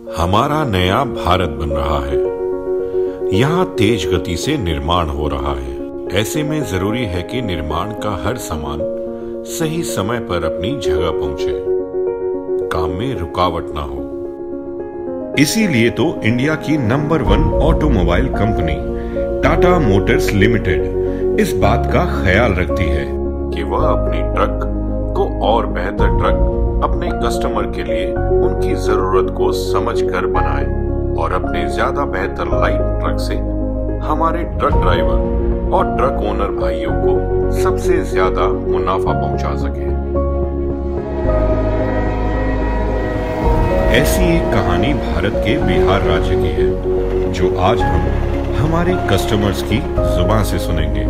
हमारा नया भारत बन रहा है। यहाँ तेज गति से निर्माण हो रहा है। ऐसे में जरूरी है कि निर्माण का हर सामान सही समय पर अपनी जगह पहुंचे, काम में रुकावट ना हो। इसीलिए तो इंडिया की number 1 automobile company Tata Motors limited इस बात का ख्याल रखती है कि वह अपनी ट्रक को और बेहतर ट्रक अपने कस्टमर के लिए उनकी जरूरत को समझकर बनाए और अपने ज्यादा बेहतर लाइट ट्रक से हमारे ट्रक ड्राइवर और ट्रक ओनर भाइयों को सबसे ज्यादा मुनाफा पहुंचा सके। ऐसी एक कहानी भारत के बिहार राज्य की है, जो आज हम हमारे कस्टमर्स की जुबान से सुनेंगे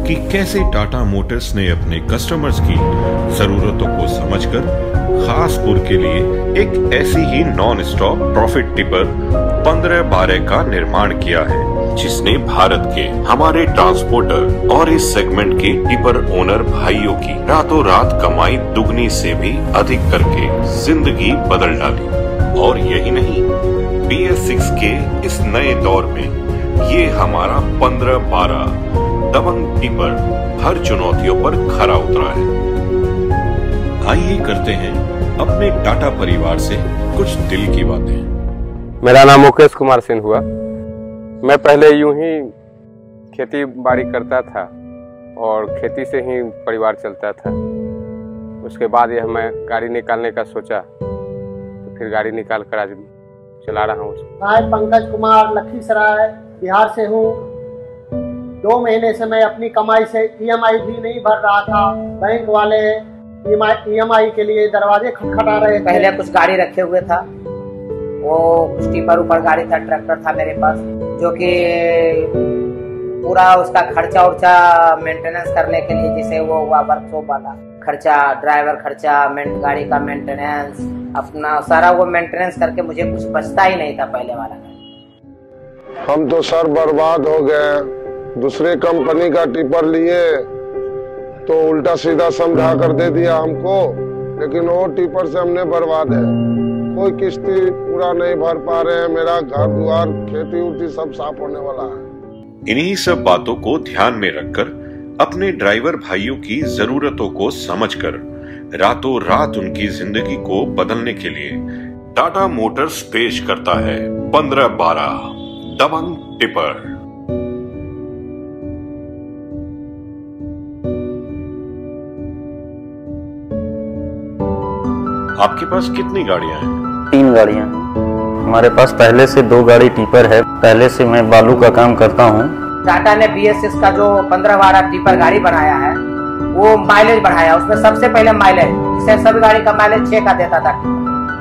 कि कैसे टाटा मोटर्स ने अपने कस्टमर्स की जरूरतों को समझकर खासपुर के लिए एक ऐसी ही नॉन स्टॉप प्रॉफिट टिपर 1512 का निर्माण किया है, जिसने भारत के हमारे ट्रांसपोर्टर और इस सेगमेंट के टिपर ओनर भाइयों की रातों रात कमाई दुगनी से भी अधिक करके जिंदगी बदल डाली। और यही नहीं, BS6 के इस नए दौर में ये हमारा 1512 दबंग टिपर हर चुनौतियों पर खरा उतरा है। आइए करते हैं अपने टाटा परिवार से कुछ दिल की बातें। मेरा नाम मुकेश कुमार सिंह हुआ। मैं पहले यूं ही खेती बाड़ी करता था और खेती से ही परिवार चलता था। उसके बाद यह मैं गाड़ी निकालने का सोचा, तो फिर गाड़ी निकाल कर आज चला रहा हूँ। मैं पंकज कुमार लखीसराय बिहार से हूँ। 2 महीने से मैं अपनी कमाई से EMI भी नहीं भर रहा था। बैंक वाले EMI के लिए दरवाजे खटखटा रहे थे। पहले कुछ गाड़ी रखे हुए था, वो कुछ टिपर ऊपर गाड़ी था, ट्रैक्टर था मेरे पास, जो कि पूरा उसका खर्चा उर्चा मेंटेनेंस करने के लिए, जैसे वो हुआ वर्कशॉप वाला खर्चा, ड्राइवर खर्चा, गाड़ी का मेंटेनेंस, अपना सारा वो मेंटेनेंस करके मुझे कुछ बचता ही नहीं था पहले वाला। हम तो सर बर्बाद हो गए। दूसरे कंपनी का टिपर लिए तो उल्टा सीधा समझा कर दे दिया हमको, लेकिन वो टिपर से हमने बर्बाद है। कोई किस्ती पूरा नहीं भर पा रहे हैं। मेरा घर द्वार खेती उठी सब साफ होने वाला है। इन्हीं सब बातों को ध्यान में रखकर अपने ड्राइवर भाइयों की जरूरतों को समझकर रातों रात उनकी जिंदगी को बदलने के लिए टाटा मोटर्स पेश करता है 1512 दबंग टिपर। आपके पास कितनी गाड़ियां हैं? 3 गाड़ियां हैं हमारे पास। पहले से 2 गाड़ी टिपर है। पहले से मैं बालू का काम करता हूँ। टाटा ने BS6 का जो 1512 टिपर गाड़ी बनाया है, वो माइलेज बढ़ाया। उसमें सबसे पहले माइलेज, जिससे सभी गाड़ी का माइलेज 6 का देता था,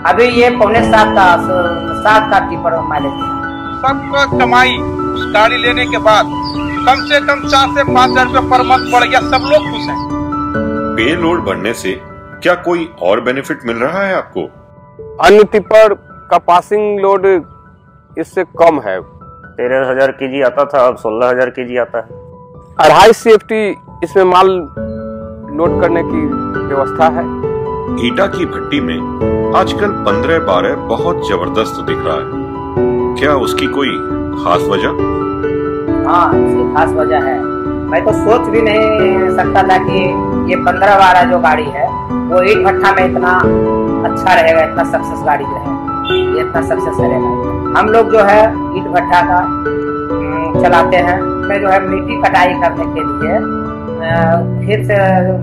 अभी ये 7.5 का टिपर माइलेज देता। सबका कमाई उस गाड़ी लेने के बाद कम से कम 4 से 5 हजार रुपये पर मंथ बढ़ गया। सब लोग खुश हैं। पे लोड बढ़ने से क्या कोई और बेनिफिट मिल रहा है आपको? अन्य टिपर का पासिंग लोड इससे कम है। 13,000 kg आता था, अब 16,000 kg आता है। 2.5 CFT इसमें माल लोड करने की व्यवस्था है। ईटा की भट्टी में आजकल 1512 बहुत जबरदस्त दिख रहा है। क्या उसकी कोई खास वजह? हाँ, इसकी खास वजह है। मैं तो सोच भी नहीं सकता था कि ये 1512 जो गाड़ी है वो ईट भट्टा में इतना अच्छा रहेगा, इतना सक्सेस गाड़ी जो है, ये इतना सक्सेस करेगा। हम लोग जो है ईट भट्टा का चलाते हैं। मैं जो है मिट्टी कटाई करने के लिए फिर से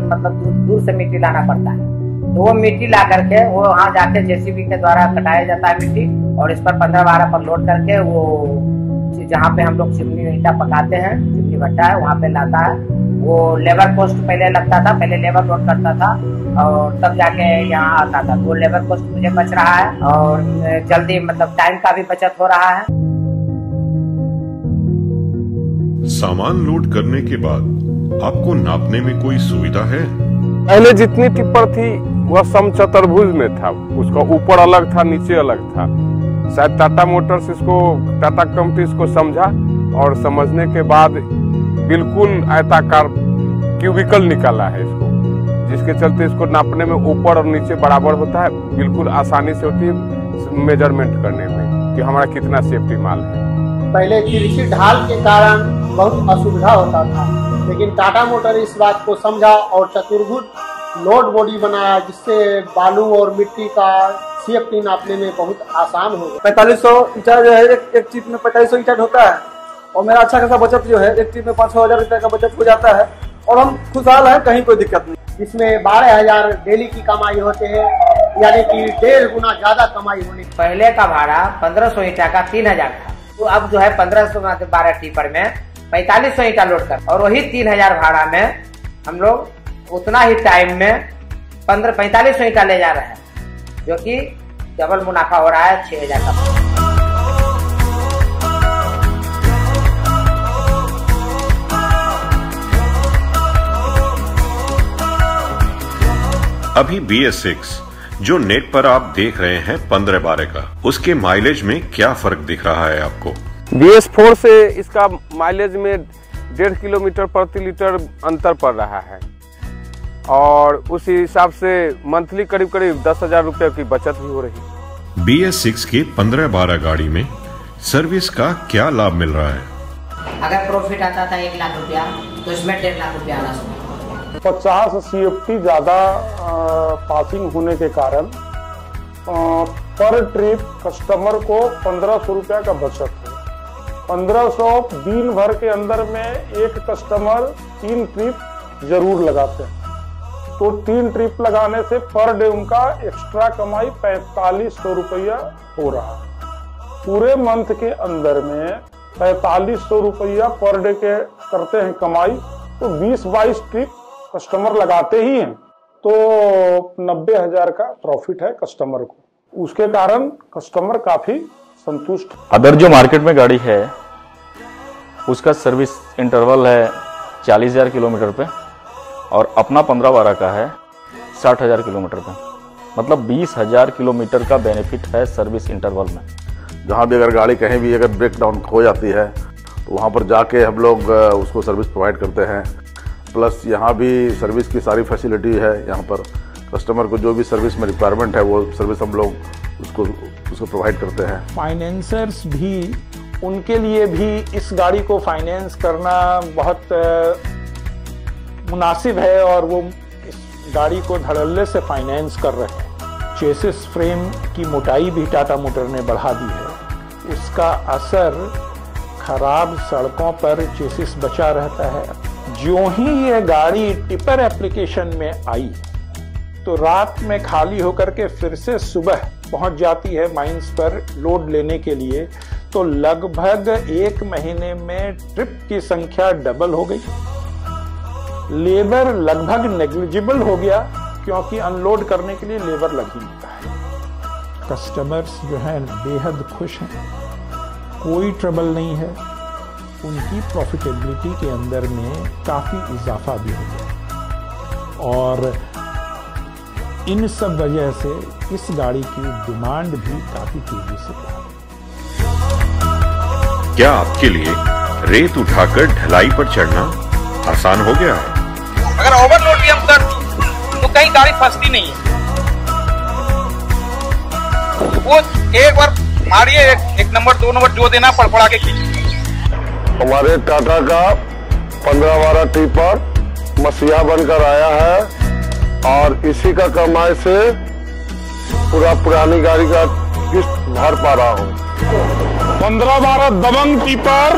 मतलब दूर से मिट्टी लाना पड़ता है, तो वो मिट्टी ला करके वो वहाँ जाके JCB के द्वारा कटाया जाता है मिट्टी, और इस पर 1512 पर लोड करके वो जहाँ पे हम लोग चिमनी ईटा पकाते हैं, चिमनी भट्टा है, वहाँ पे लाता है। वो लेबर कॉस्ट पहले लगता था, पहले लेबर लोड करता था और तब जाके यहाँ आता था। वो लेबर कॉस्ट मुझे बच रहा है और जल्दी मतलब टाइम का भी बचत हो रहा है। सामान लोड करने के बाद आपको नापने में कोई सुविधा है? पहले जितनी टिपर थी वह समचतुर्भुज में था, उसका ऊपर अलग था, नीचे अलग था। शायद टाटा मोटर्स इसको, टाटा कंपनी इसको समझा और समझने के बाद बिल्कुल आयताकार क्यूबिकल निकाला है इसको, जिसके चलते इसको नापने में ऊपर और नीचे बराबर होता है, बिल्कुल आसानी से होती है। मेजरमेंट करने में कि हमारा कितना सेफ्टी माल है। पहले तिरछी ढाल के कारण बहुत असुविधा होता था, लेकिन टाटा मोटर इस बात को समझा और चतुर्भुज लोड बॉडी बनाया, जिससे बालू और मिट्टी का सेफ्टी नापने में बहुत आसान हो गया। 4500 ईटा जो है एक ट्रिप में 4500 ईटा होता है और मेरा अच्छा खासा बचत जो है एक ट्रिप में 5-6 हजार रुपये का बचत हो जाता है और हम खुशहाल हैं, कहीं कोई दिक्कत नहीं। इसमें 12,000 डेली की कमाई होते हैं, यानी कि 1.5 गुना ज्यादा कमाई होने। पहले का भाड़ा 1500 ईटा का 3000 था, तो अब जो है 1500 का 12 टिपर में 4500 ईटा लोड कर और वही 3000 भाड़ा में हम लोग उतना ही टाइम में 4500 ईटा ले जा रहे हैं, जो कि डबल मुनाफा हो रहा है 6000 का। अभी BS6 जो नेट पर आप देख रहे हैं 15-12 का, उसके माइलेज में क्या फर्क दिख रहा है आपको? BS4 से इसका माइलेज में 1.5 किलोमीटर प्रति लीटर अंतर पड़ रहा है और उसी हिसाब से मंथली करीब 10,000 रुपये की बचत भी हो रही है। BS6 के 15-12 गाड़ी में सर्विस का क्या लाभ मिल रहा है? अगर प्रॉफिट आता था 1 लाख रुपया तो इसमें 1.5 लाख रुपया आना चाहिए। 50 CFT ज़्यादा पासिंग होने के कारण पर ट्रिप कस्टमर को 1500 रुपया का बचत है। 1500 दिन भर के अंदर में एक कस्टमर 3 ट्रिप जरूर लगाते हैं, तो 3 ट्रिप लगाने से पर डे उनका एक्स्ट्रा कमाई 4500 रुपया हो रहा है। पूरे मंथ के अंदर में 4500 रुपया पर डे के करते हैं कमाई, तो 20-22 ट्रिप कस्टमर लगाते ही हैं, तो 90,000 का प्रॉफिट है कस्टमर को। उसके कारण कस्टमर काफी संतुष्ट। अदर जो मार्केट में गाड़ी है उसका सर्विस इंटरवल है 40,000 किलोमीटर पे और अपना 15-12 का है 60,000 किलोमीटर पे, मतलब 20,000 किलोमीटर का बेनिफिट है सर्विस इंटरवल में। जहाँ भी अगर गाड़ी कहीं भी अगर ब्रेक डाउन हो जाती है तो वहाँ पर जाके हम लोग उसको सर्विस प्रोवाइड करते हैं। प्लस यहाँ भी सर्विस की सारी फैसिलिटी है। यहाँ पर कस्टमर को जो भी सर्विस में रिक्वायरमेंट है वो सर्विस हम लोग उसको प्रोवाइड करते हैं। फाइनेंसर्स भी, उनके लिए भी इस गाड़ी को फाइनेंस करना बहुत मुनासिब है और वो इस गाड़ी को धड़ल्ले से फाइनेंस कर रहे हैं। चेसिस फ्रेम की मोटाई भी टाटा मोटर ने बढ़ा दी है, उसका असर खराब सड़कों पर चेसिस बचा रहता है। जो ही ये गाड़ी टिपर एप्लीकेशन में आई तो रात में खाली होकर के फिर से सुबह पहुंच जाती है माइंस पर लोड लेने के लिए, तो लगभग 1 महीने में ट्रिप की संख्या डबल हो गई। लेबर लगभग नेग्लिजिबल हो गया क्योंकि अनलोड करने के लिए लेबर लग ही नहीं रहा है। कस्टमर्स जो हैं बेहद खुश हैं, कोई ट्रबल नहीं है, उनकी प्रॉफिटेबिलिटी के अंदर में काफ़ी इजाफा भी हो गया और इन सब वजह से इस गाड़ी की डिमांड भी काफ़ी तेजी से बढ़ी। क्या आपके लिए रेत उठाकर ढलाई पर चढ़ना आसान हो गया है? अगर ओवरलोड भी हम कर तो कहीं गाड़ी फंसती नहीं है। वो एक बार मारिए, 1 नंबर 2 नंबर जो देना पड़ा के खींचिए। हमारे टाटा का 15-12 टिपर मसीहा बनकर आया है और इसी का कमाई से पूरा पुरानी गाड़ी का किस्त भर पा रहा हूँ। 15-12 दबंग टिपर,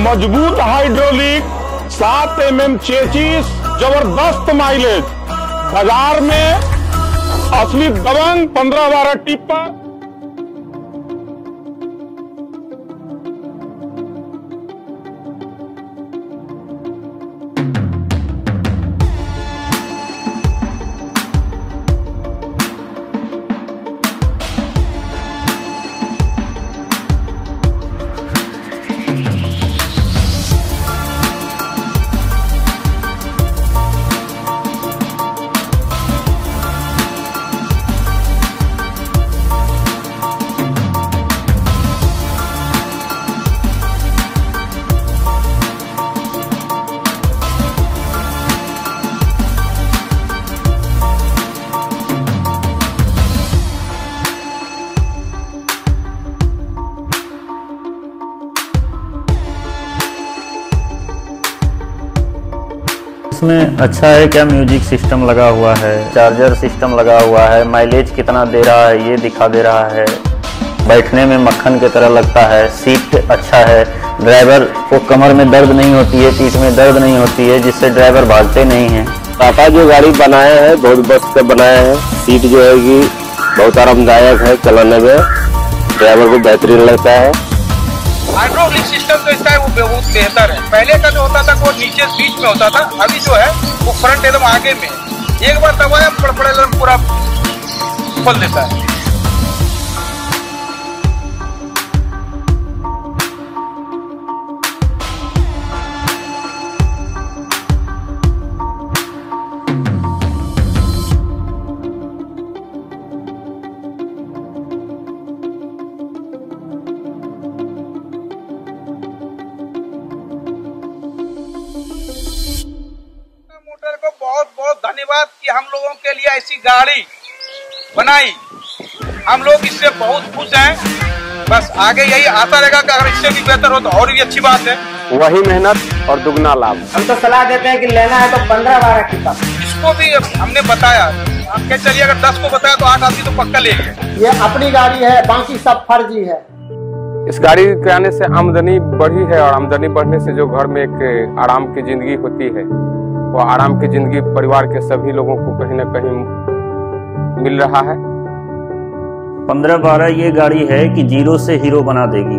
मजबूत हाइड्रोलिक, 7 mm चेसिस, जबरदस्त माइलेज, बाजार में असली दबंग 15-12 टिपर। इसमें अच्छा है क्या, म्यूजिक सिस्टम लगा हुआ है, चार्जर सिस्टम लगा हुआ है, माइलेज कितना दे रहा है ये दिखा दे रहा है, बैठने में मक्खन की तरह लगता है, सीट अच्छा है, ड्राइवर को कमर में दर्द नहीं होती है, पीठ में दर्द नहीं होती है, जिससे ड्राइवर भागते नहीं हैं। टाटा जो गाड़ी बनाया है बहुत मस्त बनाया है। सीट जो है कि बहुत आरामदायक है, चलाने में ड्राइवर को बेहतरीन लगता है। हाइड्रोलिक सिस्टम जो इसका है वो बहुत बेहतर है। पहले का जो होता था वो नीचे बीच में होता था, अभी जो है वो फ्रंट एकदम आगे में, एक बार दबाया पड़े पूरा खोल देता है। मोटर को बहुत बहुत धन्यवाद कि हम लोगों के लिए ऐसी गाड़ी बनाई। हम लोग इससे बहुत खुश हैं। बस आगे यही आता रहेगा कि अगर इससे भी बेहतर हो तो और भी अच्छी बात है। वही मेहनत और दुगना लाभ। हम तो सलाह देते हैं कि लेना है तो 15-12 की पास। इसको भी हमने बताया, आप कह चलिए अगर 10 को बताया तो 8 आदमी तो पक्का लेंगे। ये अपनी गाड़ी है, बाकी सब फर्जी है। इस गाड़ी के आने से आमदनी बढ़ी है और आमदनी बढ़ने से जो घर में एक आराम की जिंदगी होती है, वो आराम की जिंदगी परिवार के सभी लोगों को कहीं न कहीं मिल रहा है। 15-12 ये गाड़ी है कि जीरो से हीरो बना देगी।